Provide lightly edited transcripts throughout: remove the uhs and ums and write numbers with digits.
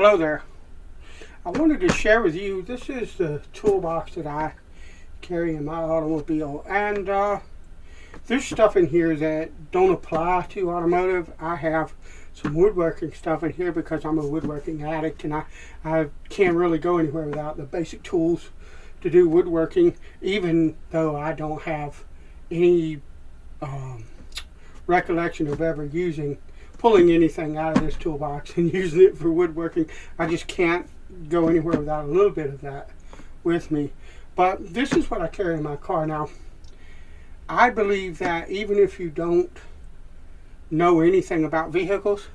Hello there. I wanted to share with you, this is the toolbox that I carry in my automobile, and there's stuff in here that don't apply to automotive. I have some woodworking stuff in here because I'm a woodworking addict, and I can't really go anywhere without the basic tools to do woodworking, even though I don't have any recollection of ever pulling anything out of this toolbox and using it for woodworking. I just can't go anywhere without a little bit of that with me. But this is what I carry in my car. Now, I believe that even if you don't know anything about vehicles,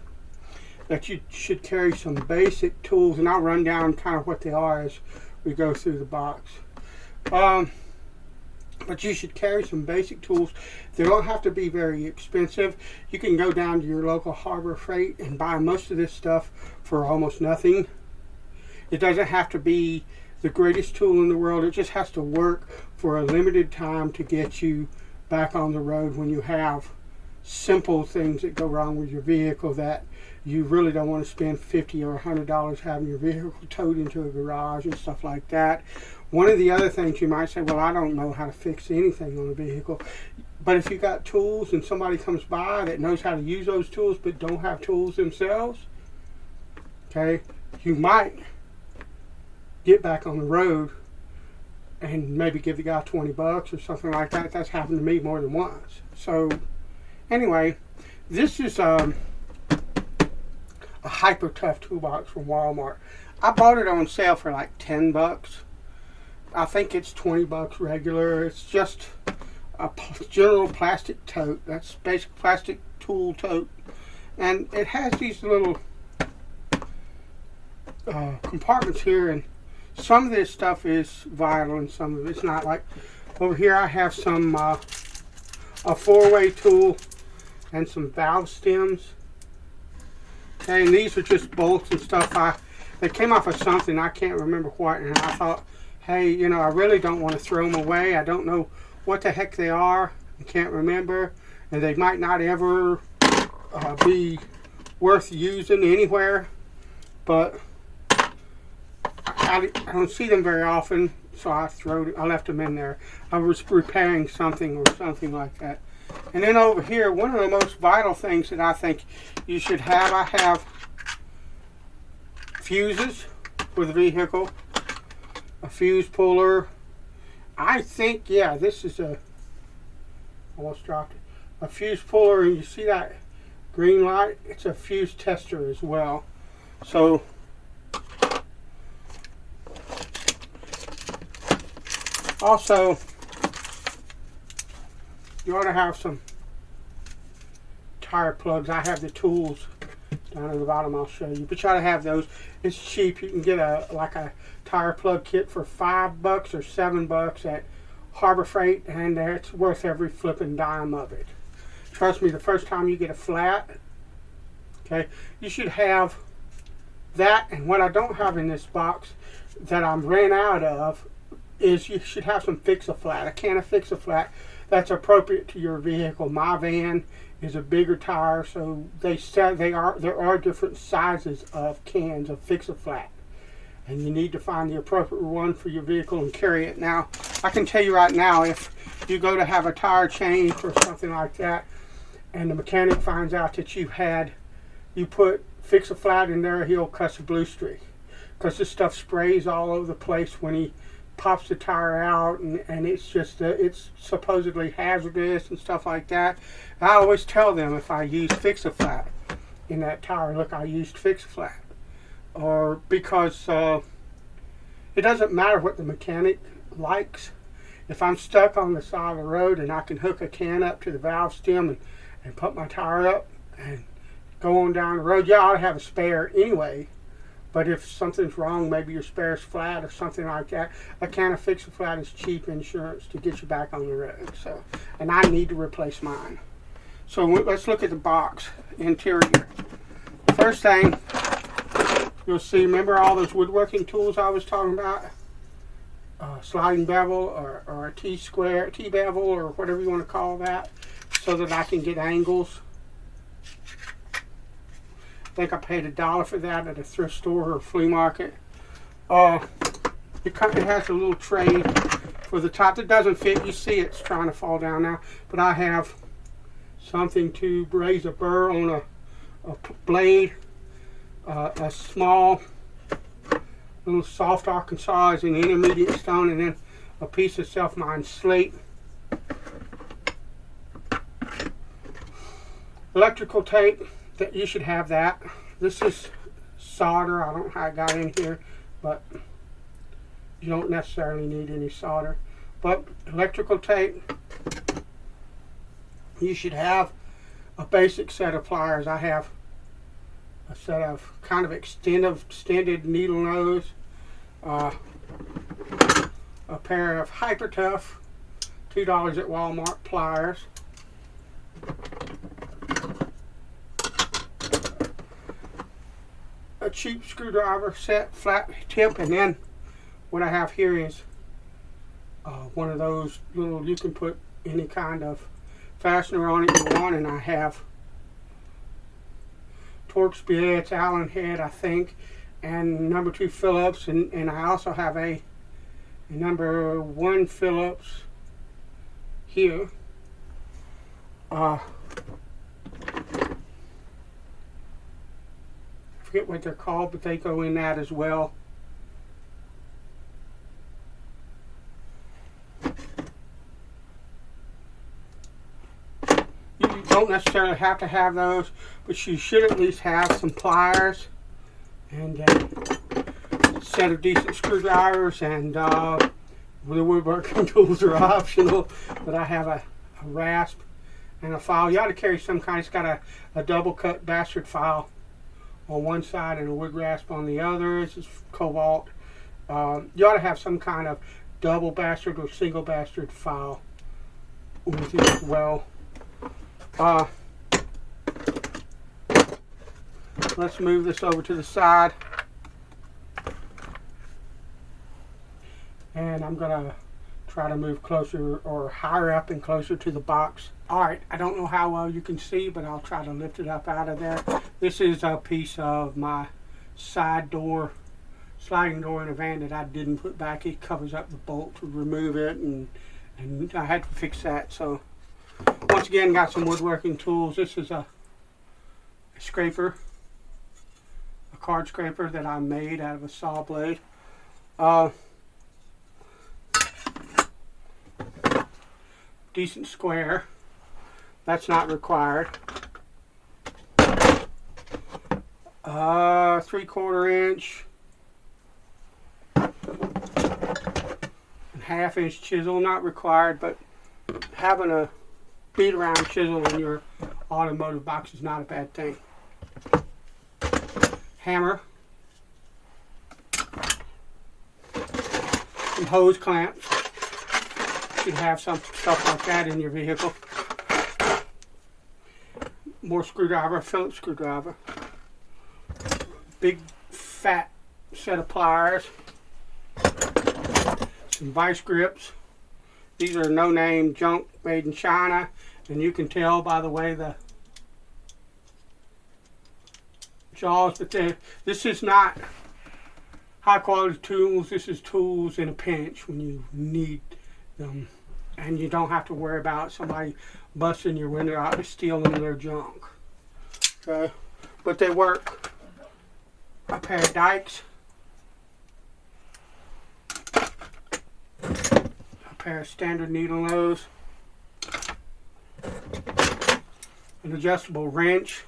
that you should carry some basic tools, and I'll run down kind of what they are as we go through the box. But you should carry some basic tools. They don't have to be very expensive. You can go down to your local Harbor Freight and buy most of this stuff for almost nothing. It doesn't have to be the greatest tool in the world. It just has to work for a limited time to get you back on the road when you have simple things that go wrong with your vehicle that you really don't want to spend $50 or $100 having your vehicle towed into a garage and stuff like that. One of the other things you might say, well, I don't know how to fix anything on a vehicle. But if you got tools and somebody comes by that knows how to use those tools but don't have tools themselves, okay, you might get back on the road and maybe give the guy $20 or something like that. That's happened to me more than once. So anyway, this is a Hyper Tough toolbox from Walmart. I bought it on sale for like $10. I think it's $20 regular. It's just a general plastic tote. That's basic plastic tool tote. And it has these little compartments here, and some of this stuff is vital and some of it's not. Like over here I have some a 4-way tool and some valve stems. Okay, and these are just bolts and stuff. They came off of something, I can't remember what, and I thought, hey, you know, I really don't want to throw them away. I don't know what the heck they are. I can't remember, and they might not ever be worth using anywhere, but I don't see them very often, so I left them in there. I was repairing something or something like that. And then over here, one of the most vital things that I think you should have, I have fuses for the vehicle, a fuse puller. I think, yeah, this is almost dropped it, a fuse puller, and you see that green light? It's a fuse tester as well. So also, you ought to have some tire plugs. I have the tools down at the bottom, I'll show you. But you ought to have those. It's cheap. You can get a tire plug kit for $5 or $7 at Harbor Freight, and it's worth every flipping dime of it. Trust me, the first time you get a flat, okay, you should have that. And what I don't have in this box that I ran out of is you should have some Fix-A-Flat, a can of Fix-A-Flat that's appropriate to your vehicle. My van is a bigger tire, so there are different sizes of cans of Fix-A-Flat, and you need to find the appropriate one for your vehicle and carry it. Now, I can tell you right now, if you go to have a tire changed or something like that, and the mechanic finds out that you put Fix-A-Flat in there, he'll cuss a blue streak, because this stuff sprays all over the place when he pops the tire out, and it's just it's supposedly hazardous and stuff like that. I always tell them, if I use Fix-A-Flat in that tire, look, I used Fix-A-Flat, or because it doesn't matter what the mechanic likes. If I'm stuck on the side of the road and I can hook a can up to the valve stem and put my tire up and go on down the road, yeah, I ought to have a spare anyway. But if something's wrong, maybe your spare's flat or something like that, a can of Fix-A-Flat is cheap insurance to get you back on the road. So, and I need to replace mine. So let's look at the box interior. First thing you'll see, remember all those woodworking tools I was talking about? Sliding bevel or a T-bevel or whatever you want to call that, so that I can get angles. think I paid $1 for that at a thrift store or flea market. It has a little tray for the top that doesn't fit. You see it's trying to fall down now. But I have something to raise a burr on a blade, a small little soft Arkansas as an intermediate stone, and then a piece of self-mined slate. Electrical tape, that you should have that. This is solder. I don't know how I got in here, but you don't necessarily need any solder. But electrical tape, you should have a basic set of pliers. I have a set of kind of extended needle nose, a pair of Hyper Tough $2 at Walmart pliers, a cheap screwdriver set, flat tip, and then what I have here is one of those little, you can put any kind of fastener on it you want, and I have Torx bits, Allen head, I think, and number 2 Phillips, and I also have a number 1 Phillips here. I forget what they're called, but they go in that as well. You don't necessarily have to have those, but you should at least have some pliers and a set of decent screwdrivers, and the woodworking tools are optional, but I have a rasp and a file. You ought to carry some kind. It's got a double cut bastard file on one side and a wood rasp on the other. This is cobalt. You ought to have some kind of double bastard or single bastard file with you as well. Let's move this over to the side, and I'm gonna try to move closer or higher up and closer to the box. Alright, I don't know how well you can see, but I'll try to lift it up out of there. This is a piece of my side door, sliding door in a van that I didn't put back. It covers up the bolt to remove it, and I had to fix that. So once again, got some woodworking tools. This is a scraper, a card scraper that I made out of a saw blade. Decent square. That's not required. 3/4 inch and 1/2 inch chisel, not required, but having a beat around chisel in your automotive box is not a bad thing. Hammer, some hose clamps. You should have some stuff like that in your vehicle. More screwdriver, Phillips screwdriver. Big fat set of pliers. Some vice grips. These are no-name junk made in China, and you can tell by the way the jaws, but this is not high quality tools. This is tools in a pinch when you need them, and you don't have to worry about somebody busting your window out and stealing their junk. Okay, but they work. A pair of dikes, a pair of standard needle nose, an adjustable wrench.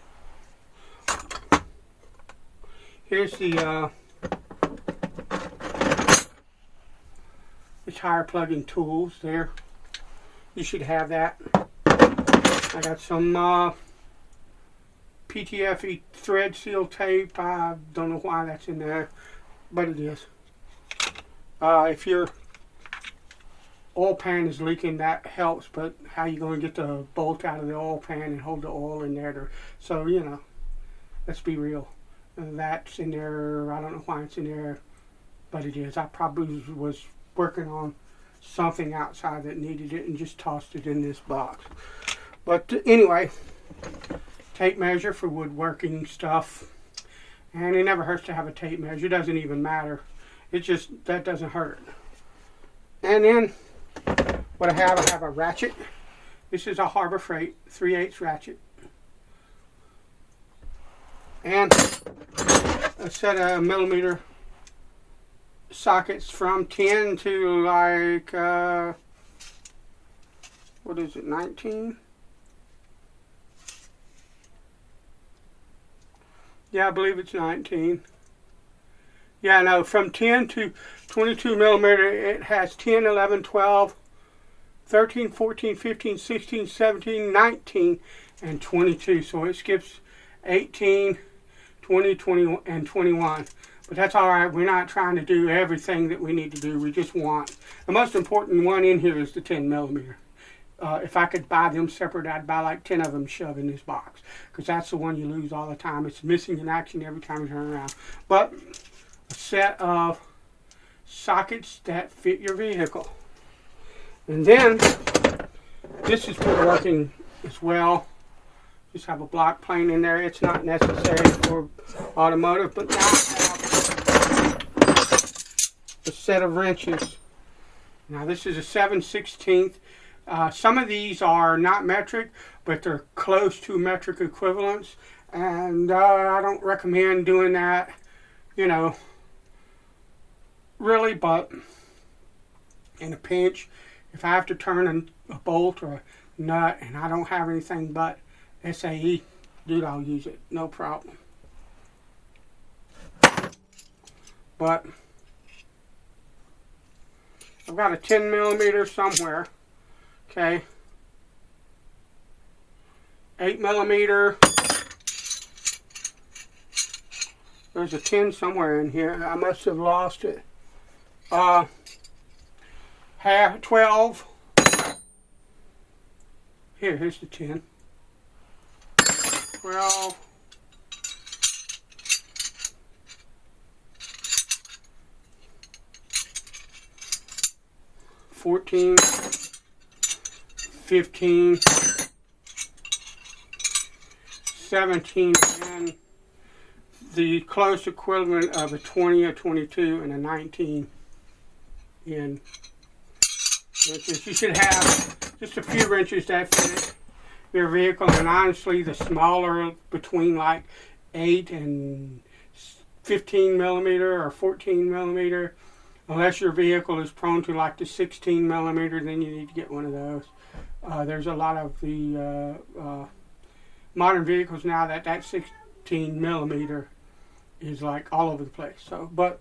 Here's the tire plugging tools there. You should have that. I got some PTFE thread seal tape. I don't know why that's in there, but it is. If your oil pan is leaking, that helps, but how you going to get the bolt out of the oil pan and hold the oil in there? So, you know, let's be real. That's in there. I don't know why it's in there, but it is. I probably was working on something outside that needed it and just tossed it in this box. But anyway, tape measure for woodworking stuff. And it never hurts to have a tape measure. It doesn't even matter. It just, that doesn't hurt. And then what I have a ratchet. This is a Harbor Freight 3/8 ratchet. And a set of millimeter sockets from 10 to like, what is it, 19? Yeah, I believe it's 19. Yeah, no, from 10 to 22 millimeter, it has 10, 11, 12, 13, 14, 15, 16, 17, 19, and 22. So it skips 18, 20, 20, and 21. But that's all right. We're not trying to do everything that we need to do. We just want. The most important one in here is the 10 millimeter. If I could buy them separate, I'd buy like 10 of them shove in this box. Because that's the one you lose all the time. It's missing in action every time you turn around. But a set of sockets that fit your vehicle. And then, this is working as well. Just have a block plane in there. It's not necessary for automotive, but now I have a set of wrenches. Now this is a 7/16. Some of these are not metric, but they're close to metric equivalents. And I don't recommend doing that, you know, really, but in a pinch, if I have to turn a bolt or a nut and I don't have anything but SAE, dude, I'll use it, no problem. But I've got a 10 millimeter somewhere, okay, 8 millimeter, there's a 10 somewhere in here, I must have lost it, 12, here's the 10, 12, 14, 15, 17, and the close equivalent of a 20, a 22, and a 19 in wrenches. You should have just a few wrenches that fit your vehicle, and honestly the smaller, between like 8 and 15 millimeter or 14 millimeter, unless your vehicle is prone to like the 16 millimeter, then you need to get one of those. There's a lot of the modern vehicles now that 16 millimeter is like all over the place. So, but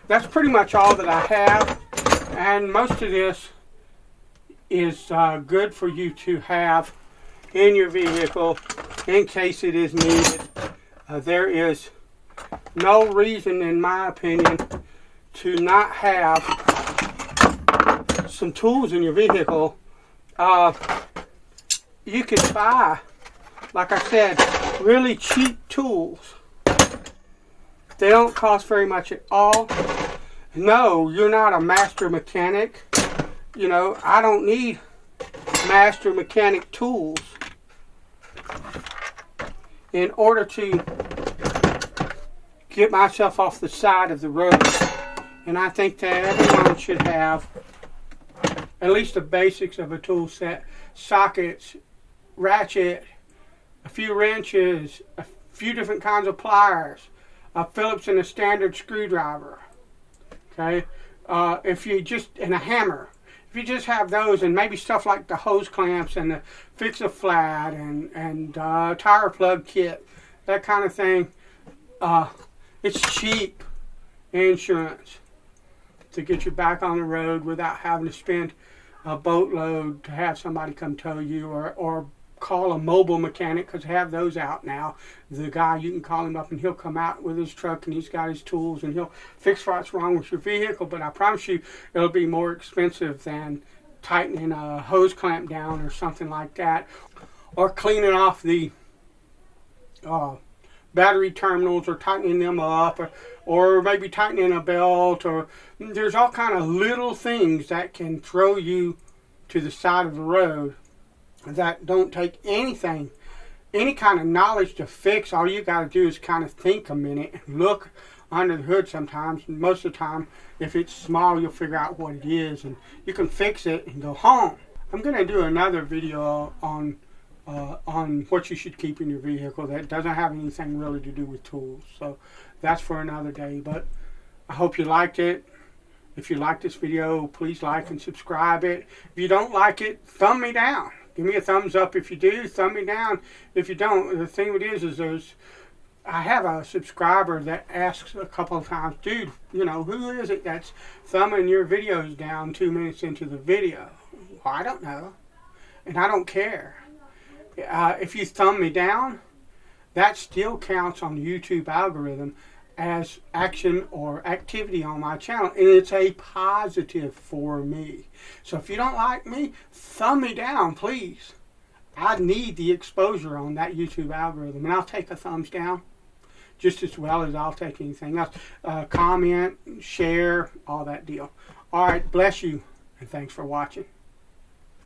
that's pretty much all that I have, and most of this is good for you to have in your vehicle in case it is needed. There is no reason, in my opinion, to not have some tools in your vehicle. You can buy, like I said, really cheap tools. They don't cost very much at all. No, you're not a master mechanic. You know, I don't need master mechanic tools in order to get myself off the side of the road. And I think that everyone should have at least the basics of a tool set. Sockets, ratchet, a few wrenches, a few different kinds of pliers, a Phillips and a standard screwdriver. Okay, and a hammer. If you just have those, and maybe stuff like the hose clamps and the fix-a-flat and tire plug kit, that kind of thing, it's cheap insurance to get you back on the road without having to spend a boatload to have somebody come tow you, or call a mobile mechanic, because they have those out now. The guy, you can call him up and he'll come out with his truck and he's got his tools and he'll fix what's wrong with your vehicle. But I promise you, it'll be more expensive than tightening a hose clamp down or something like that, or cleaning off the battery terminals, or tightening them up, or maybe tightening a belt, or there's all kind of little things that can throw you to the side of the road that don't take anything any kind of knowledge to fix, all you got to do is kind of think a minute and look under the hood sometimes. And most of the time, if it's small, you'll figure out what it is and you can fix it and go home. I'm going to do another video on what you should keep in your vehicle that doesn't have anything really to do with tools. So that's for another day. But I hope you liked it. If you like this video, please like and subscribe it. If you don't like it, thumb me down. Give me a thumbs up if you do. Thumb me down if you don't. The thing is I have a subscriber that asks a couple of times, dude, you know, who is it that's thumbing your videos down 2 minutes into the video? Well, I don't know. And I don't care. If you thumb me down, that still counts on the YouTube algorithm as action or activity on my channel, and it's a positive for me. So if you don't like me, thumb me down, please. I need the exposure on that YouTube algorithm, and I'll take a thumbs down just as well as I'll take anything else. Comment, share, all that deal. All right, bless you, and thanks for watching.